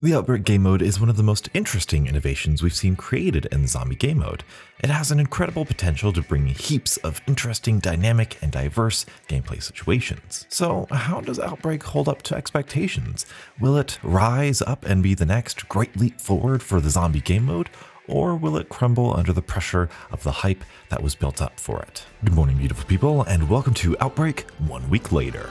The Outbreak game mode is one of the most interesting innovations we've seen created in the zombie game mode. It has an incredible potential to bring heaps of interesting, dynamic, and diverse gameplay situations. So how does Outbreak hold up to expectations? Will it rise up and be the next great leap forward for the zombie game mode? Or will it crumble under the pressure of the hype that was built up for it? Good morning, beautiful people, and welcome to Outbreak 1 week later.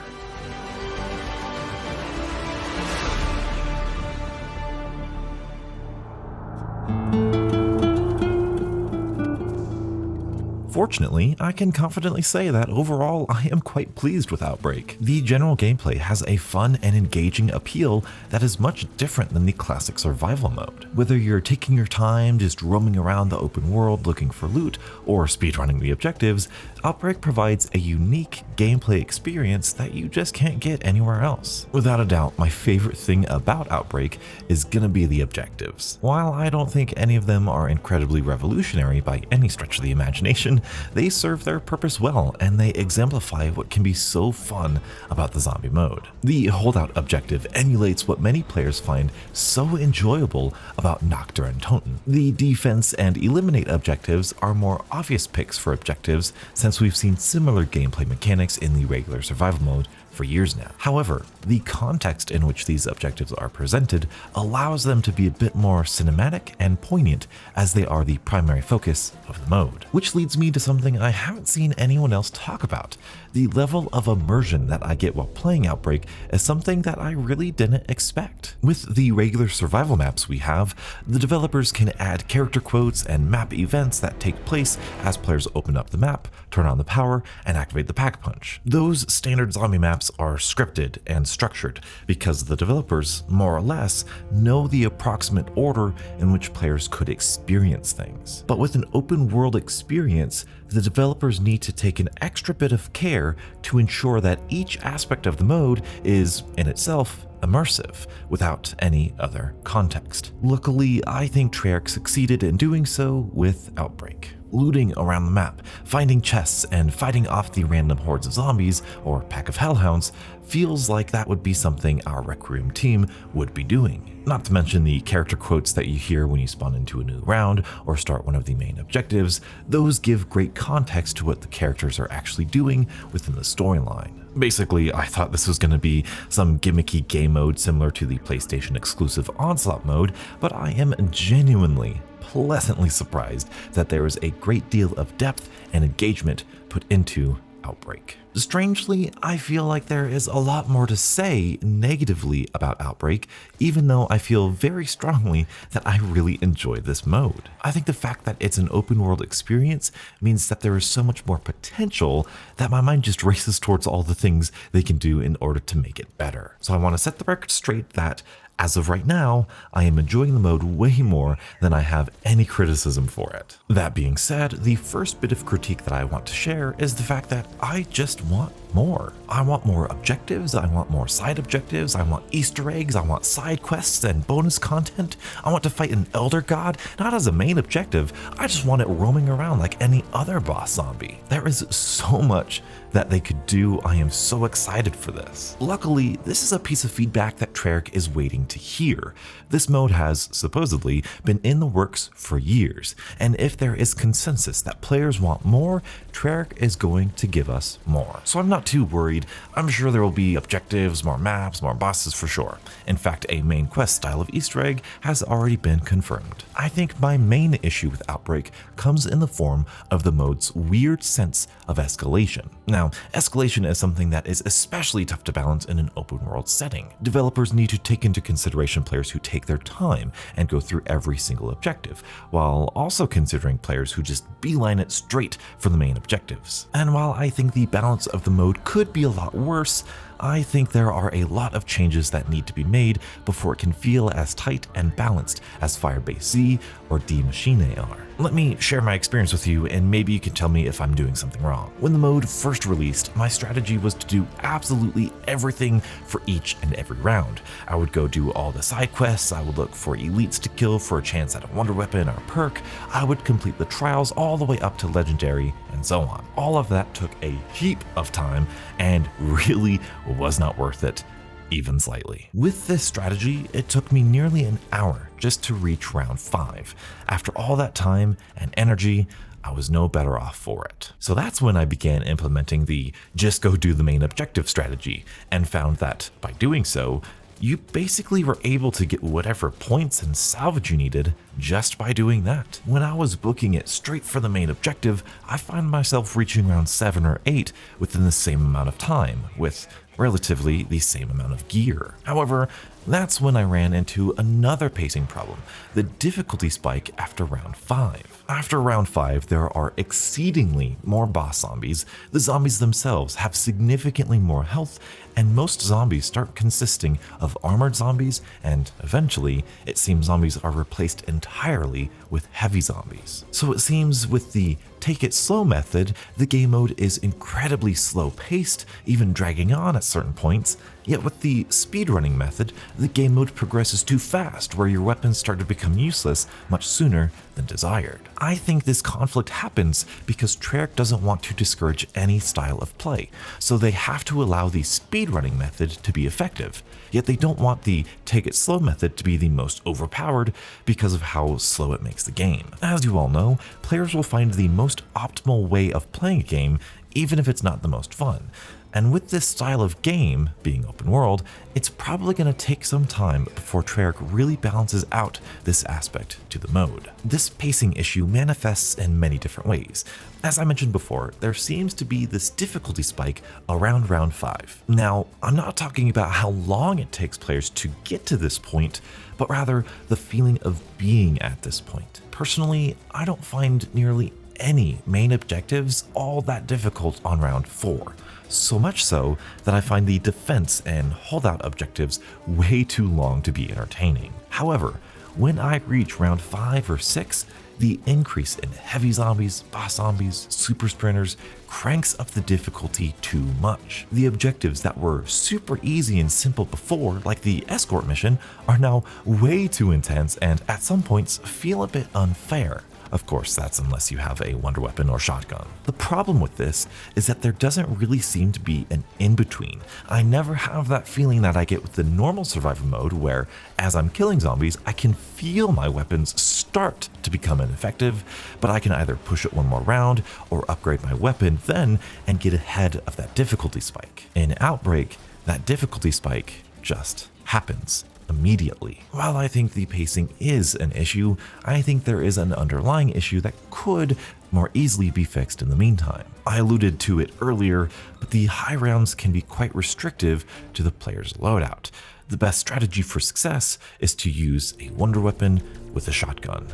Fortunately, I can confidently say that overall I am quite pleased with Outbreak. The general gameplay has a fun and engaging appeal that is much different than the classic survival mode. Whether you're taking your time just roaming around the open world looking for loot or speedrunning the objectives, Outbreak provides a unique gameplay experience that you just can't get anywhere else. Without a doubt, my favorite thing about Outbreak is gonna be the objectives. While I don't think any of them are incredibly revolutionary by any stretch of the imagination, they serve their purpose well, and they exemplify what can be so fun about the zombie mode. The holdout objective emulates what many players find so enjoyable about Nocturne and Toten. The defense and eliminate objectives are more obvious picks for objectives since we've seen similar gameplay mechanics in the regular survival mode for years now. However, the context in which these objectives are presented allows them to be a bit more cinematic and poignant, as they are the primary focus of the mode. Which leads me to something I haven't seen anyone else talk about. The level of immersion that I get while playing Outbreak is something that I really didn't expect. With the regular survival maps we have, the developers can add character quotes and map events that take place as players open up the map, turn on the power, and activate the pack punch. Those standard zombie maps are scripted and structured because the developers, more or less, know the approximate order in which players could experience things. But with an open world experience, the developers need to take an extra bit of care to ensure that each aspect of the mode is, in itself, immersive, without any other context. Luckily, I think Treyarch succeeded in doing so with Outbreak. Looting around the map, finding chests, and fighting off the random hordes of zombies or pack of hellhounds feels like that would be something our Rec Room team would be doing. Not to mention the character quotes that you hear when you spawn into a new round or start one of the main objectives. Those give great context to what the characters are actually doing within the storyline. Basically, I thought this was going to be some gimmicky game mode similar to the PlayStation exclusive Onslaught mode, but I am genuinely pleasantly surprised that there is a great deal of depth and engagement put into Outbreak. Strangely, I feel like there is a lot more to say negatively about Outbreak, even though I feel very strongly that I really enjoy this mode. I think the fact that it's an open world experience means that there is so much more potential that my mind just races towards all the things they can do in order to make it better. So I want to set the record straight that as of right now, I am enjoying the mode way more than I have any criticism for it. That being said, the first bit of critique that I want to share is the fact that I just want more. I want more objectives, I want more side objectives, I want Easter eggs, I want side quests and bonus content. I want to fight an elder god, not as a main objective, I just want it roaming around like any other boss zombie. There is so much that they could do. I am so excited for this. Luckily, this is a piece of feedback that Treyarch is waiting to hear. This mode has, supposedly, been in the works for years, and if there is consensus that players want more, Treyarch is going to give us more. So I'm not too worried. I'm sure there will be objectives, more maps, more bosses for sure. In fact, a main quest style of Easter egg has already been confirmed. I think my main issue with Outbreak comes in the form of the mode's weird sense of escalation. Now, escalation is something that is especially tough to balance in an open world setting. Developers need to take into consideration players who take their time and go through every single objective, while also considering players who just beeline it straight for the main objectives. And while I think the balance of the mode could be a lot worse, I think there are a lot of changes that need to be made before it can feel as tight and balanced as Firebase Z or D Machine are. Let me share my experience with you, and maybe you can tell me if I'm doing something wrong. When the mode first released, my strategy was to do absolutely everything for each and every round. I would go do all the side quests, I would look for elites to kill for a chance at a wonder weapon or perk, I would complete the trials all the way up to legendary, and so on. All of that took a heap of time and really was not worth it even slightly. With this strategy, it took me nearly an hour just to reach round 5. After all that time and energy, I was no better off for it. So that's when I began implementing the just go do the main objective strategy, and found that by doing so, you basically were able to get whatever points and salvage you needed just by doing that. When I was booking it straight for the main objective, I find myself reaching round 7 or 8 within the same amount of time, with relatively the same amount of gear. However, that's when I ran into another pacing problem, the difficulty spike after round 5. After round 5, there are exceedingly more boss zombies, the zombies themselves have significantly more health, and most zombies start consisting of armored zombies, and eventually, it seems zombies are replaced entirely with heavy zombies. So it seems with the take it slow method, the game mode is incredibly slow paced, even dragging on at certain points, yet with the speedrunning method, the game mode progresses too fast where your weapons start to become useless much sooner than desired. I think this conflict happens because Treyarch doesn't want to discourage any style of play, so they have to allow the speedrunning method to be effective, yet they don't want the take it slow method to be the most overpowered because of how slow it makes the game. As you all know, players will find the most optimal way of playing a game even if it's not the most fun. And with this style of game, being open world, it's probably going to take some time before Treyarch really balances out this aspect to the mode. This pacing issue manifests in many different ways. As I mentioned before, there seems to be this difficulty spike around round 5. Now, I'm not talking about how long it takes players to get to this point, but rather the feeling of being at this point. Personally, I don't find nearly any main objectives all that difficult on round 4. So much so that I find the defense and holdout objectives way too long to be entertaining. However, when I reach round 5 or 6, the increase in heavy zombies, boss zombies, super sprinters cranks up the difficulty too much. The objectives that were super easy and simple before, like the escort mission, are now way too intense and at some points feel a bit unfair. Of course, that's unless you have a wonder weapon or shotgun. The problem with this is that there doesn't really seem to be an in-between. I never have that feeling that I get with the normal survival mode where, as I'm killing zombies, I can feel my weapons start to become ineffective, but I can either push it one more round or upgrade my weapon then and get ahead of that difficulty spike. In Outbreak, that difficulty spike just happens immediately. While I think the pacing is an issue, I think there is an underlying issue that could more easily be fixed in the meantime. I alluded to it earlier, but the high rounds can be quite restrictive to the player's loadout. The best strategy for success is to use a wonder weapon with a shotgun,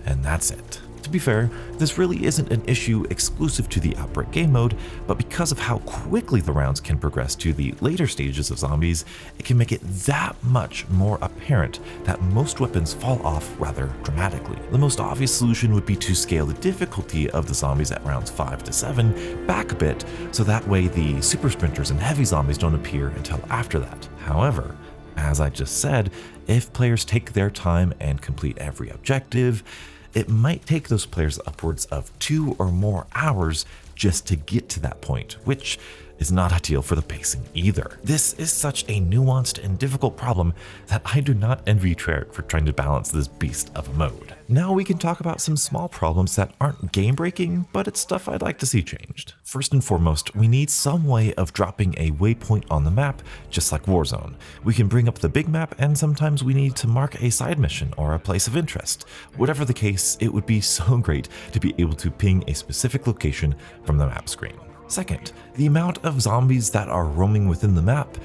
and that's it. To be fair, this really isn't an issue exclusive to the Outbreak game mode, but because of how quickly the rounds can progress to the later stages of zombies, it can make it that much more apparent that most weapons fall off rather dramatically. The most obvious solution would be to scale the difficulty of the zombies at rounds 5 to 7 back a bit, so that way the super sprinters and heavy zombies don't appear until after that. However, as I just said, if players take their time and complete every objective, it might take those players upwards of 2 or more hours just to get to that point, which is not ideal for the pacing either. This is such a nuanced and difficult problem that I do not envy Treyarch for trying to balance this beast of a mode. Now we can talk about some small problems that aren't game-breaking, but it's stuff I'd like to see changed. First and foremost, we need some way of dropping a waypoint on the map, just like Warzone. We can bring up the big map, and sometimes we need to mark a side mission or a place of interest. Whatever the case, it would be so great to be able to ping a specific location from the map screen. Second, the amount of zombies that are roaming within the map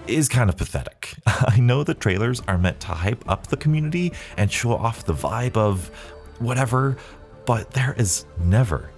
is kind of pathetic. I know the trailers are meant to hype up the community and show off the vibe of whatever, but there is never,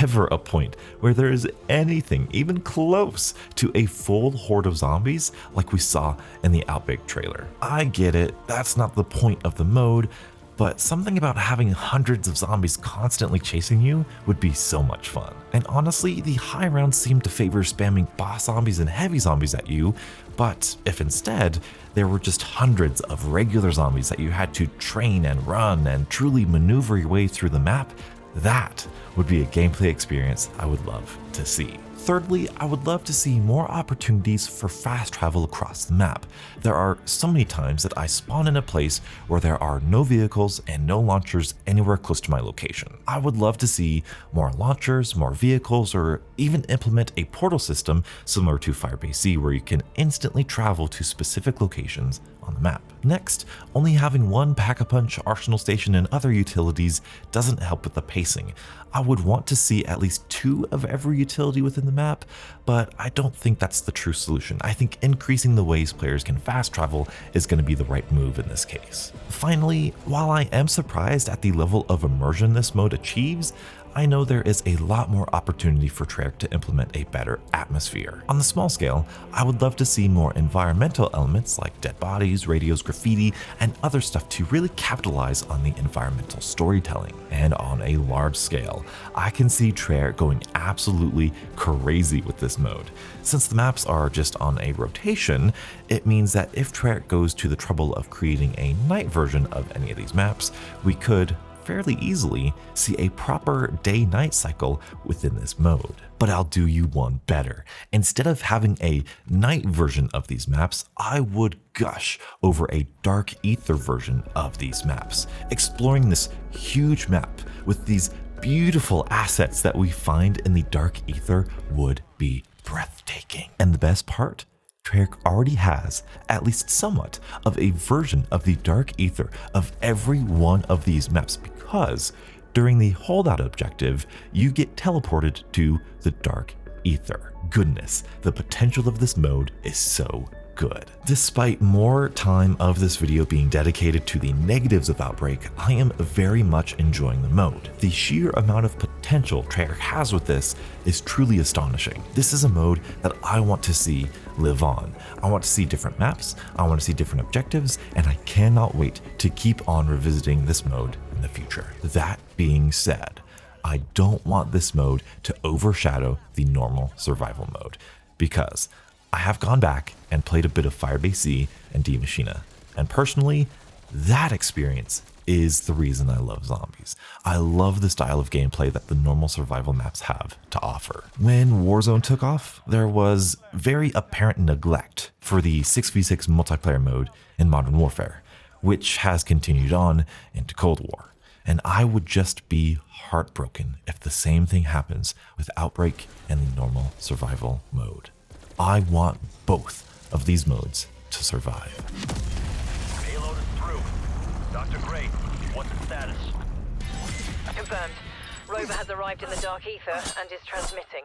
ever a point where there is anything even close to a full horde of zombies like we saw in the Outbreak trailer. I get it, that's not the point of the mode, but something about having hundreds of zombies constantly chasing you would be so much fun. And honestly, the high rounds seem to favor spamming boss zombies and heavy zombies at you, but if instead there were just hundreds of regular zombies that you had to train and run and truly maneuver your way through the map, that would be a gameplay experience I would love to see. Thirdly, I would love to see more opportunities for fast travel across the map. There are so many times that I spawn in a place where there are no vehicles and no launchers anywhere close to my location. I would love to see more launchers, more vehicles, or even implement a portal system similar to Firebase C where you can instantly travel to specific locations on the map. Next, only having one Pack-a-Punch, Arsenal Station, and other utilities doesn't help with the pacing. I would want to see at least 2 of every utility within the map, but I don't think that's the true solution. I think increasing the ways players can fast travel is going to be the right move in this case. Finally, while I am surprised at the level of immersion this mode achieves, I know there is a lot more opportunity for Treyarch to implement a better atmosphere. On the small scale, I would love to see more environmental elements like dead bodies, radios, graffiti, and other stuff to really capitalize on the environmental storytelling. And on a large scale, I can see Treyarch going absolutely crazy with this mode. Since the maps are just on a rotation, it means that if Treyarch goes to the trouble of creating a night version of any of these maps, we could fairly easily see a proper day-night cycle within this mode. But I'll do you one better. Instead of having a night version of these maps, I would gush over a dark ether version of these maps, exploring this huge map with these beautiful assets that we find in the dark ether would be breathtaking. And the best part? Treyarch already has at least somewhat of a version of the dark ether of every one of these maps because during the holdout objective, you get teleported to the dark ether. Goodness, the potential of this mode is so good. Despite more time of this video being dedicated to the negatives of Outbreak, I am very much enjoying the mode. The sheer amount of potential Treyarch has with this is truly astonishing. This is a mode that I want to see live on. I want to see different maps, I want to see different objectives, and I cannot wait to keep on revisiting this mode in the future. That being said, I don't want this mode to overshadow the normal survival mode because I have gone back and played a bit of Firebase C and Die Maschine, and personally, that experience is the reason I love zombies. I love the style of gameplay that the normal survival maps have to offer. When Warzone took off, there was very apparent neglect for the 6v6 multiplayer mode in Modern Warfare, which has continued on into Cold War. And I would just be heartbroken if the same thing happens with Outbreak and the normal survival mode. I want both of these modes to survive. Payload is through. Dr. Gray, what's the status? Confirmed. Rover has arrived in the dark ether and is transmitting.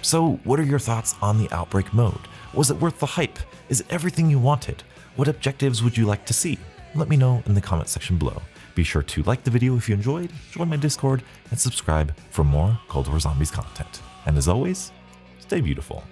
So what are your thoughts on the Outbreak mode? Was it worth the hype? Is it everything you wanted? What objectives would you like to see? Let me know in the comment section below. Be sure to like the video if you enjoyed, join my Discord, and subscribe for more Cold War Zombies content. And as always, stay beautiful.